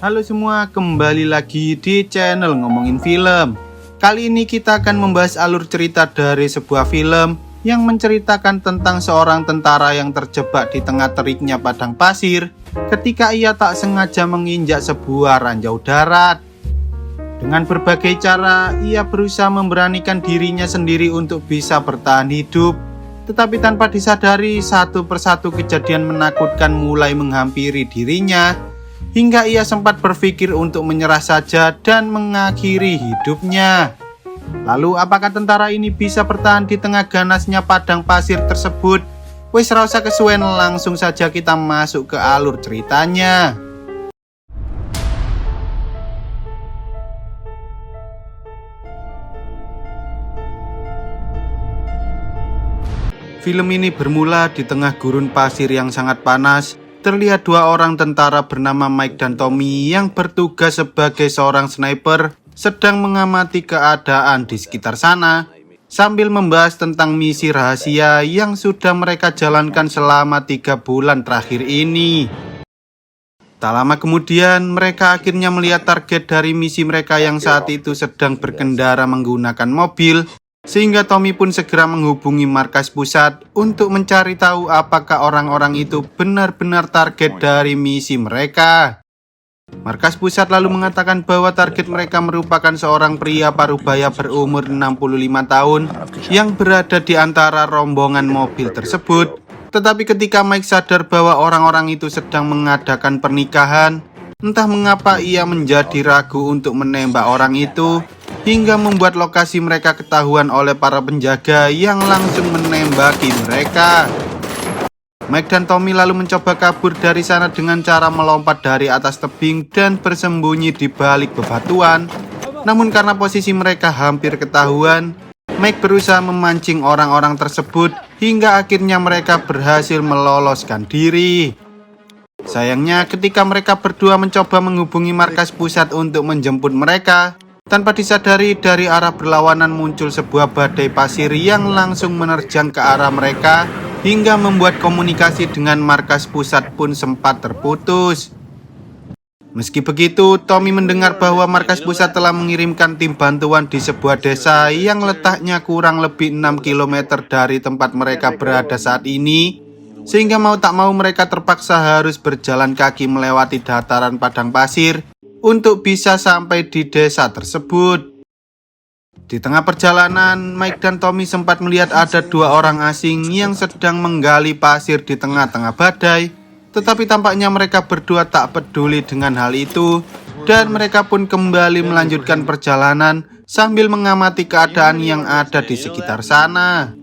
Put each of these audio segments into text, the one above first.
Halo semua, kembali lagi di channel Ngomongin Film. Kali ini kita akan membahas alur cerita dari sebuah film yang menceritakan tentang seorang tentara yang terjebak di tengah teriknya padang pasir ketika ia tak sengaja menginjak sebuah ranjau darat. Dengan berbagai cara, ia berusaha memberanikan dirinya sendiri untuk bisa bertahan hidup. Tetapi tanpa disadari, satu persatu kejadian menakutkan mulai menghampiri dirinya, hingga ia sempat berpikir untuk menyerah saja dan mengakhiri hidupnya. Lalu apakah tentara ini bisa bertahan di tengah ganasnya padang pasir tersebut? Wes ra usah kesuwen, langsung saja kita masuk ke alur ceritanya. Film ini bermula di tengah gurun pasir yang sangat panas. Terlihat dua orang tentara bernama Mike dan Tommy yang bertugas sebagai seorang sniper sedang mengamati keadaan di sekitar sana sambil membahas tentang misi rahasia yang sudah mereka jalankan selama 3 bulan terakhir ini. Tak lama kemudian mereka akhirnya melihat target dari misi mereka yang saat itu sedang berkendara menggunakan mobil. Sehingga Tommy pun segera menghubungi markas pusat untuk mencari tahu apakah orang-orang itu benar-benar target dari misi mereka. Markas pusat lalu mengatakan bahwa target mereka merupakan seorang pria parubaya berumur 65 tahun yang berada di antara rombongan mobil tersebut. Tetapi ketika Mike sadar bahwa orang-orang itu sedang mengadakan pernikahan, entah mengapa ia menjadi ragu untuk menembak orang itu, hingga membuat lokasi mereka ketahuan oleh para penjaga yang langsung menembaki mereka. Mike dan Tommy lalu mencoba kabur dari sana dengan cara melompat dari atas tebing dan bersembunyi di balik bebatuan. Namun karena posisi mereka hampir ketahuan, Mike berusaha memancing orang-orang tersebut hingga akhirnya mereka berhasil meloloskan diri. Sayangnya ketika mereka berdua mencoba menghubungi markas pusat untuk menjemput mereka, tanpa disadari dari arah berlawanan muncul sebuah badai pasir yang langsung menerjang ke arah mereka hingga membuat komunikasi dengan markas pusat pun sempat terputus. Meski begitu, Tommy mendengar bahwa markas pusat telah mengirimkan tim bantuan di sebuah desa yang letaknya kurang lebih 6 km dari tempat mereka berada saat ini, sehingga mau tak mau mereka terpaksa harus berjalan kaki melewati dataran padang pasir untuk bisa sampai di desa tersebut. Di tengah perjalanan, Mike dan Tommy sempat melihat ada dua orang asing yang sedang menggali pasir di tengah-tengah badai. Tetapi tampaknya mereka berdua tak peduli dengan hal itu, dan mereka pun kembali melanjutkan perjalanan sambil mengamati keadaan yang ada di sekitar sana.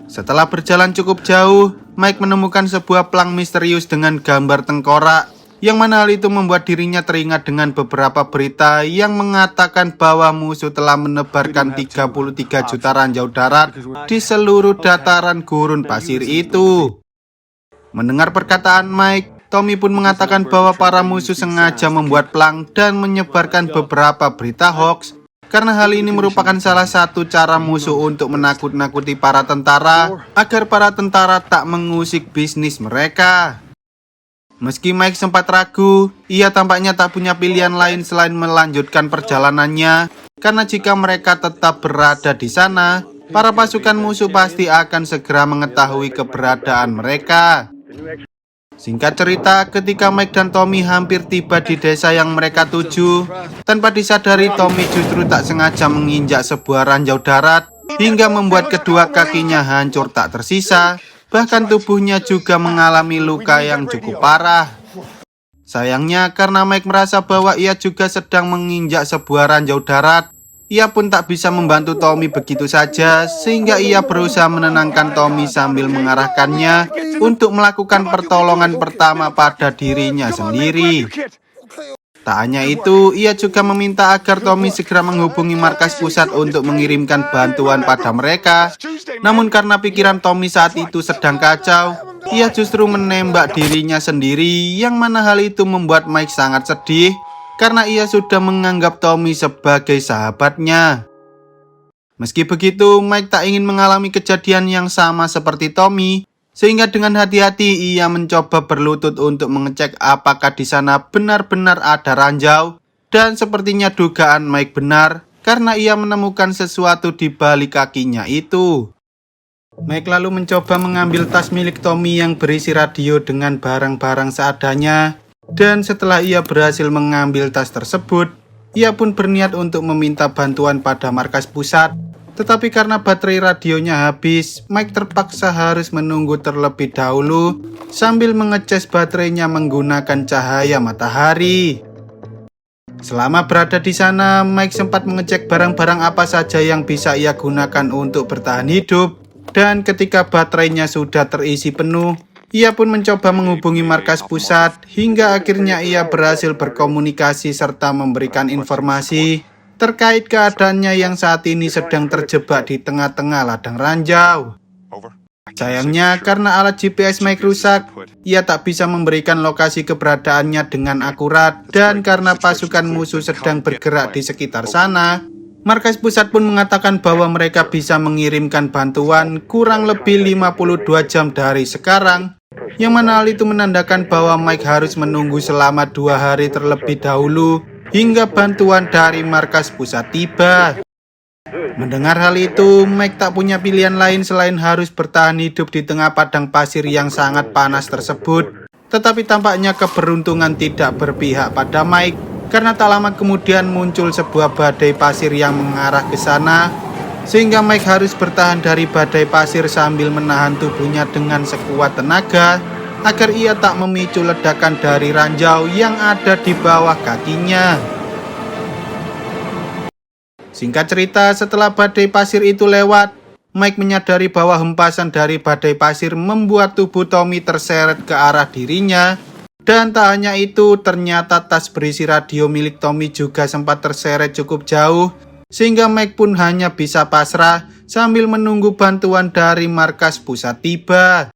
Setelah berjalan cukup jauh, Mike menemukan sebuah pelang misterius dengan gambar tengkorak, yang mana hal itu membuat dirinya teringat dengan beberapa berita yang mengatakan bahwa musuh telah menebarkan 33 juta ranjau darat di seluruh dataran gurun pasir itu. Mendengar perkataan Mike, Tommy pun mengatakan bahwa para musuh sengaja membuat pelang dan menyebarkan beberapa berita hoax, karena hal ini merupakan salah satu cara musuh untuk menakut-nakuti para tentara agar para tentara tak mengusik bisnis mereka. Meski Mike sempat ragu, ia tampaknya tak punya pilihan lain selain melanjutkan perjalanannya, karena jika mereka tetap berada di sana, para pasukan musuh pasti akan segera mengetahui keberadaan mereka. Singkat cerita, ketika Mike dan Tommy hampir tiba di desa yang mereka tuju, tanpa disadari Tommy justru tak sengaja menginjak sebuah ranjau darat hingga membuat kedua kakinya hancur tak tersisa. Bahkan tubuhnya juga mengalami luka yang cukup parah. Sayangnya karena Mike merasa bahwa ia juga sedang menginjak sebuah ranjau darat, ia pun tak bisa membantu Tommy begitu saja, sehingga ia berusaha menenangkan Tommy sambil mengarahkannya untuk melakukan pertolongan pertama pada dirinya sendiri. Tak hanya itu, ia juga meminta agar Tommy segera menghubungi markas pusat untuk mengirimkan bantuan pada mereka. Namun karena pikiran Tommy saat itu sedang kacau, ia justru menembak dirinya sendiri, yang mana hal itu membuat Mike sangat sedih karena ia sudah menganggap Tommy sebagai sahabatnya. Meski begitu, Mike tak ingin mengalami kejadian yang sama seperti Tommy, Sehingga dengan hati-hati ia mencoba berlutut untuk mengecek apakah di sana benar-benar ada ranjau. Dan sepertinya dugaan Mike benar karena ia menemukan sesuatu di balik kakinya itu. Mike lalu mencoba mengambil tas milik Tommy yang berisi radio dengan barang-barang seadanya. Dan setelah ia berhasil mengambil tas tersebut, ia pun berniat untuk meminta bantuan pada markas pusat. Tetapi karena baterai radionya habis, Mike terpaksa harus menunggu terlebih dahulu sambil mengecas baterainya menggunakan cahaya matahari. Selama berada di sana, Mike sempat mengecek barang-barang apa saja yang bisa ia gunakan untuk bertahan hidup. Dan ketika baterainya sudah terisi penuh, ia pun mencoba menghubungi markas pusat hingga akhirnya ia berhasil berkomunikasi serta memberikan informasi terkait keadaannya yang saat ini sedang terjebak di tengah-tengah ladang ranjau. Sayangnya karena alat GPS Mike rusak, ia tak bisa memberikan lokasi keberadaannya dengan akurat dan karena pasukan musuh sedang bergerak di sekitar sana, markas pusat pun mengatakan bahwa mereka bisa mengirimkan bantuan kurang lebih 52 jam dari sekarang, yang mana hal itu menandakan bahwa Mike harus menunggu selama 2 hari terlebih dahulu hingga bantuan dari markas pusat tiba. Mendengar hal itu, Mike tak punya pilihan lain selain harus bertahan hidup di tengah padang pasir yang sangat panas tersebut. Tetapi tampaknya keberuntungan tidak berpihak pada Mike, karena tak lama kemudian muncul sebuah badai pasir yang mengarah ke sana, sehingga Mike harus bertahan dari badai pasir sambil menahan tubuhnya dengan sekuat tenaga agar ia tak memicu ledakan dari ranjau yang ada di bawah kakinya. Singkat cerita, setelah badai pasir itu lewat, Mike menyadari bahwa hempasan dari badai pasir membuat tubuh Tommy terseret ke arah dirinya. Dan tak hanya itu, ternyata tas berisi radio milik Tommy juga sempat terseret cukup jauh, sehingga Mike pun hanya bisa pasrah sambil menunggu bantuan dari markas pusat tiba.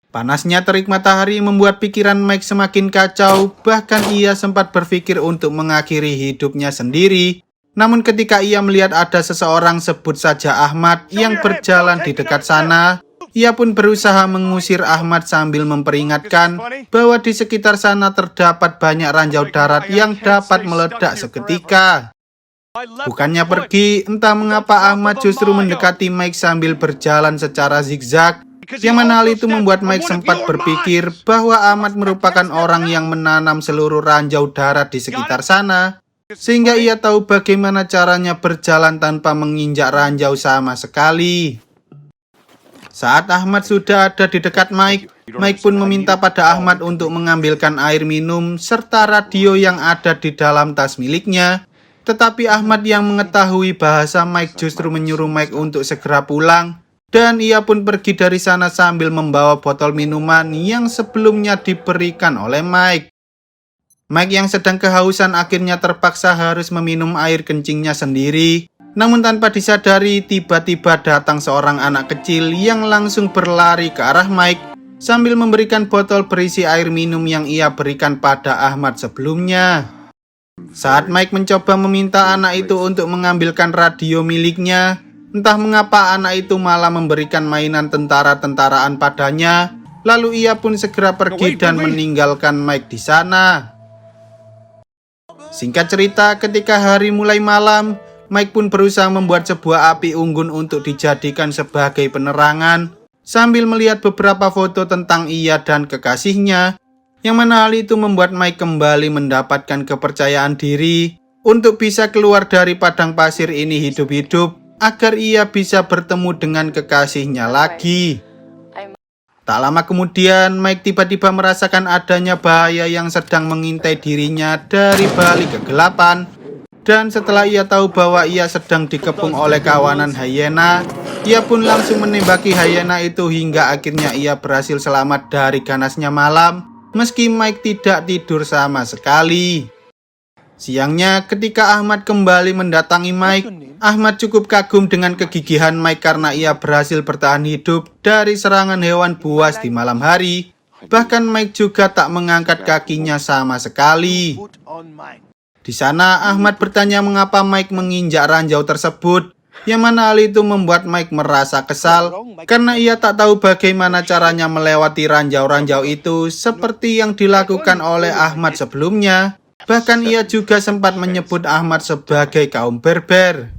Panasnya terik matahari membuat pikiran Mike semakin kacau, bahkan ia sempat berpikir untuk mengakhiri hidupnya sendiri. Namun ketika ia melihat ada seseorang, sebut saja Ahmad, yang berjalan di dekat sana, ia pun berusaha mengusir Ahmad sambil memperingatkan bahwa di sekitar sana terdapat banyak ranjau darat yang dapat meledak seketika. Bukannya pergi, entah mengapa Ahmad justru mendekati Mike sambil berjalan secara zigzag, yang mana hal itu membuat Mike sempat berpikir bahwa Ahmad merupakan orang yang menanam seluruh ranjau darat di sekitar sana, sehingga ia tahu bagaimana caranya berjalan tanpa menginjak ranjau sama sekali. Saat Ahmad sudah ada di dekat Mike, Mike pun meminta pada Ahmad untuk mengambilkan air minum serta radio yang ada di dalam tas miliknya. Tetapi Ahmad yang mengetahui bahasa Mike justru menyuruh Mike untuk segera pulang. Dan ia pun pergi dari sana sambil membawa botol minuman yang sebelumnya diberikan oleh Mike. Mike yang sedang kehausan akhirnya terpaksa harus meminum air kencingnya sendiri. Namun tanpa disadari, tiba-tiba datang seorang anak kecil yang langsung berlari ke arah Mike sambil memberikan botol berisi air minum yang ia berikan pada Ahmad sebelumnya. Saat Mike mencoba meminta anak itu untuk mengambilkan radio miliknya, entah mengapa anak itu malah memberikan mainan tentara-tentaraan padanya. Lalu ia pun segera pergi dan meninggalkan Mike di sana. Singkat cerita, ketika hari mulai malam, Mike pun berusaha membuat sebuah api unggun untuk dijadikan sebagai penerangan, sambil melihat beberapa foto tentang ia dan kekasihnya, yang mana hal itu membuat Mike kembali mendapatkan kepercayaan diri untuk bisa keluar dari padang pasir ini hidup-hidup, agar ia bisa bertemu dengan kekasihnya lagi. Tak lama kemudian, Mike tiba-tiba merasakan adanya bahaya yang sedang mengintai dirinya dari balik kegelapan. Dan setelah ia tahu bahwa ia sedang dikepung oleh kawanan hyena, ia pun langsung menembaki hyena itu hingga akhirnya ia berhasil selamat dari ganasnya malam, meski Mike tidak tidur sama sekali. Siangnya, ketika Ahmad kembali mendatangi Mike, Ahmad cukup kagum dengan kegigihan Mike karena ia berhasil bertahan hidup dari serangan hewan buas di malam hari. Bahkan Mike juga tak mengangkat kakinya sama sekali. Di sana, Ahmad bertanya mengapa Mike menginjak ranjau tersebut. Yang mana hal itu membuat Mike merasa kesal karena ia tak tahu bagaimana caranya melewati ranjau-ranjau itu seperti yang dilakukan oleh Ahmad sebelumnya. Bahkan ia juga sempat menyebut Ahmad sebagai kaum berber.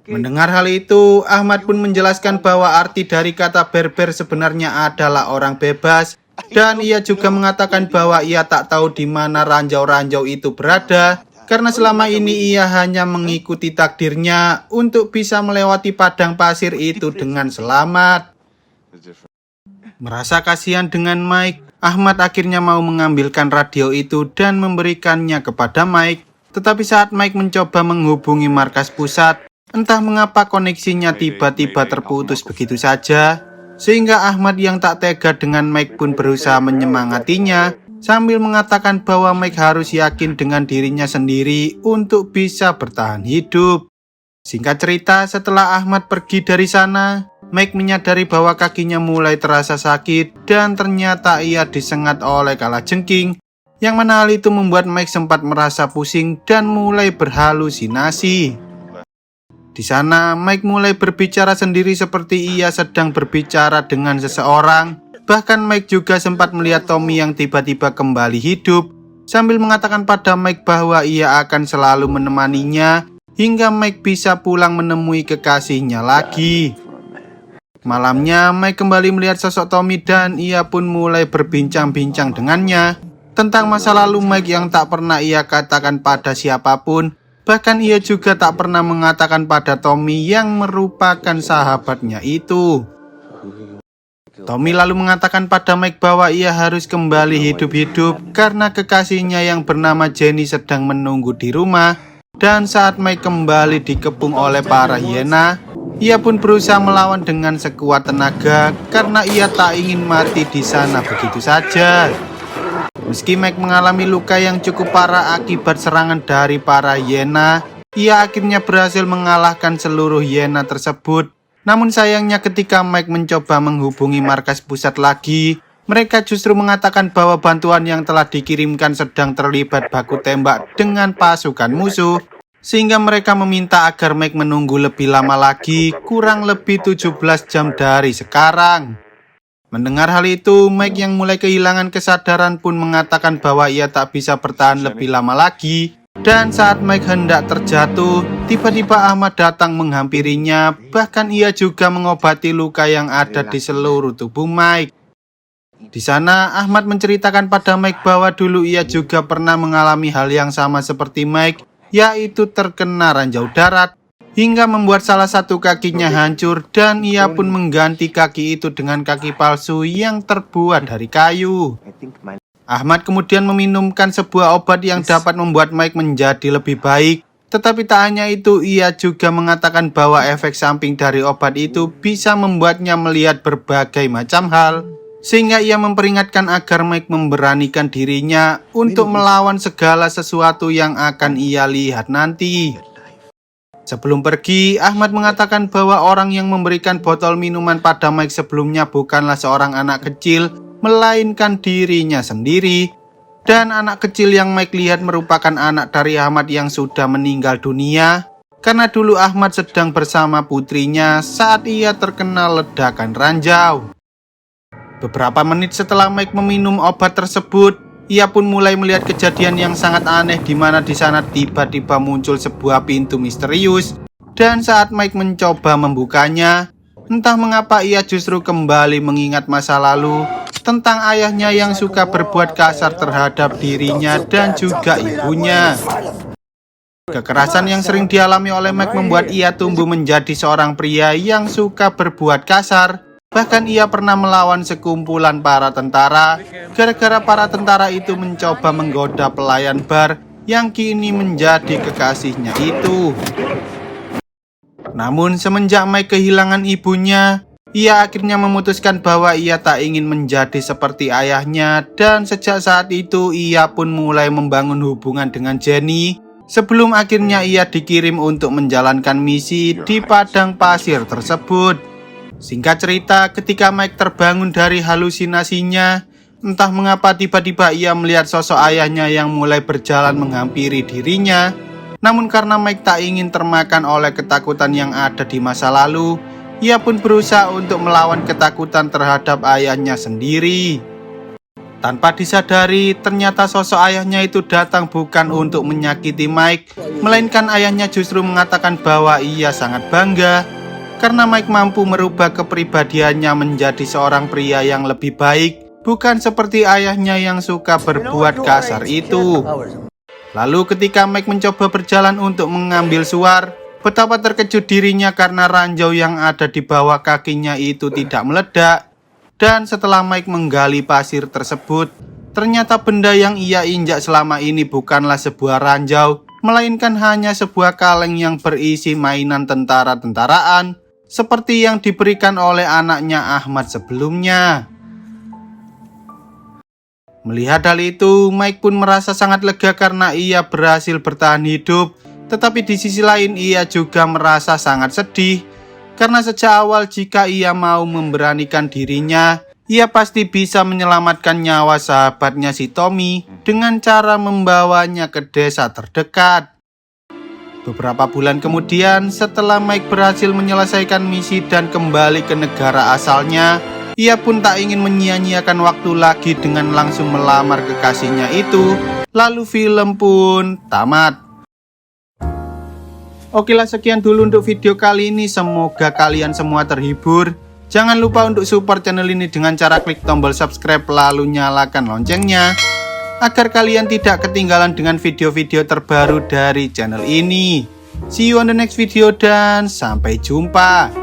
Mendengar hal itu, Ahmad pun menjelaskan bahwa arti dari kata berber sebenarnya adalah orang bebas. Dan ia juga mengatakan bahwa ia tak tahu di mana ranjau-ranjau itu berada, karena selama ini ia hanya mengikuti takdirnya untuk bisa melewati padang pasir itu dengan selamat. Merasa kasihan dengan Mike, Ahmad akhirnya mau mengambilkan radio itu dan memberikannya kepada Mike. Tetapi saat Mike mencoba menghubungi markas pusat, entah mengapa koneksinya tiba-tiba terputus begitu saja. Sehingga Ahmad yang tak tega dengan Mike pun berusaha menyemangatinya sambil mengatakan bahwa Mike harus yakin dengan dirinya sendiri untuk bisa bertahan hidup. Singkat cerita, setelah Ahmad pergi dari sana, Mike menyadari bahwa kakinya mulai terasa sakit dan ternyata ia disengat oleh kalajengking, yang mana hal itu membuat Mike sempat merasa pusing dan mulai berhalusinasi. Di sana, Mike mulai berbicara sendiri seperti ia sedang berbicara dengan seseorang. Bahkan Mike juga sempat melihat Tommy yang tiba-tiba kembali hidup, sambil mengatakan pada Mike bahwa ia akan selalu menemaninya hingga Mike bisa pulang menemui kekasihnya lagi. Malamnya, Mike kembali melihat sosok Tommy dan ia pun mulai berbincang-bincang dengannya tentang masa lalu Mike yang tak pernah ia katakan pada siapapun. Bahkan ia juga tak pernah mengatakan pada Tommy yang merupakan sahabatnya itu. Tommy lalu mengatakan pada Mike bahwa ia harus kembali hidup-hidup karena kekasihnya yang bernama Jenny sedang menunggu di rumah. Dan saat Mike kembali dikepung oleh para hiena, ia pun berusaha melawan dengan sekuat tenaga karena ia tak ingin mati di sana begitu saja. Meski Mike mengalami luka yang cukup parah akibat serangan dari para hiena, ia akhirnya berhasil mengalahkan seluruh hiena tersebut. Namun sayangnya ketika Mike mencoba menghubungi markas pusat lagi, mereka justru mengatakan bahwa bantuan yang telah dikirimkan sedang terlibat baku tembak dengan pasukan musuh, sehingga mereka meminta agar Mike menunggu lebih lama lagi, kurang lebih 17 jam dari sekarang. Mendengar hal itu, Mike yang mulai kehilangan kesadaran pun mengatakan bahwa ia tak bisa bertahan lebih lama lagi. Dan saat Mike hendak terjatuh, tiba-tiba Ahmad datang menghampirinya. Bahkan ia juga mengobati luka yang ada di seluruh tubuh Mike. Di sana, Ahmad menceritakan pada Mike bahwa dulu ia juga pernah mengalami hal yang sama seperti Mike, yaitu terkena ranjau darat, hingga membuat salah satu kakinya hancur dan ia pun mengganti kaki itu dengan kaki palsu yang terbuat dari kayu. Ahmad kemudian meminumkan sebuah obat yang dapat membuat Mike menjadi lebih baik. Tetapi tak hanya itu, ia juga mengatakan bahwa efek samping dari obat itu bisa membuatnya melihat berbagai macam hal. Sehingga ia memperingatkan agar Mike memberanikan dirinya untuk melawan segala sesuatu yang akan ia lihat nanti. Sebelum pergi, Ahmad mengatakan bahwa orang yang memberikan botol minuman pada Mike sebelumnya bukanlah seorang anak kecil, melainkan dirinya sendiri. Dan anak kecil yang Mike lihat merupakan anak dari Ahmad yang sudah meninggal dunia, karena dulu Ahmad sedang bersama putrinya saat ia terkena ledakan ranjau. Beberapa menit setelah Mike meminum obat tersebut, ia pun mulai melihat kejadian yang sangat aneh di mana di sana tiba-tiba muncul sebuah pintu misterius. Dan saat Mike mencoba membukanya, entah mengapa ia justru kembali mengingat masa lalu tentang ayahnya yang suka berbuat kasar terhadap dirinya dan juga ibunya. Kekerasan yang sering dialami oleh Mike membuat ia tumbuh menjadi seorang pria yang suka berbuat kasar. Bahkan ia pernah melawan sekumpulan para tentara, gara-gara para tentara itu mencoba menggoda pelayan bar yang kini menjadi kekasihnya itu. Namun semenjak Mike kehilangan ibunya, ia akhirnya memutuskan bahwa ia tak ingin menjadi seperti ayahnya. Dan sejak saat itu ia pun mulai membangun hubungan dengan Jenny, sebelum akhirnya ia dikirim untuk menjalankan misi di padang pasir tersebut. Singkat cerita, ketika Mike terbangun dari halusinasinya, entah mengapa tiba-tiba ia melihat sosok ayahnya yang mulai berjalan menghampiri dirinya. Namun karena Mike tak ingin termakan oleh ketakutan yang ada di masa lalu, ia pun berusaha untuk melawan ketakutan terhadap ayahnya sendiri. Tanpa disadari, ternyata sosok ayahnya itu datang bukan untuk menyakiti Mike, melainkan ayahnya justru mengatakan bahwa ia sangat bangga karena Mike mampu merubah kepribadiannya menjadi seorang pria yang lebih baik, bukan seperti ayahnya yang suka berbuat kasar itu. Lalu ketika Mike mencoba berjalan untuk mengambil suar, betapa terkejut dirinya karena ranjau yang ada di bawah kakinya itu tidak meledak. Dan setelah Mike menggali pasir tersebut, ternyata benda yang ia injak selama ini bukanlah sebuah ranjau, melainkan hanya sebuah kaleng yang berisi mainan tentara-tentaraan, seperti yang diberikan oleh anaknya Ahmad sebelumnya. Melihat hal itu, Mike pun merasa sangat lega karena ia berhasil bertahan hidup. Tetapi di sisi lain ia juga merasa sangat sedih karena sejak awal jika ia mau memberanikan dirinya, ia pasti bisa menyelamatkan nyawa sahabatnya si Tommy dengan cara membawanya ke desa terdekat. Beberapa bulan kemudian, setelah Mike berhasil menyelesaikan misi dan kembali ke negara asalnya, ia pun tak ingin menyia-nyiakan waktu lagi dengan langsung melamar kekasihnya itu. Lalu film pun tamat. Okelah, sekian dulu untuk video kali ini. Semoga kalian semua terhibur. Jangan lupa untuk support channel ini dengan cara klik tombol subscribe lalu nyalakan loncengnya, agar kalian tidak ketinggalan dengan video-video terbaru dari channel ini. See you on the next video dan sampai jumpa.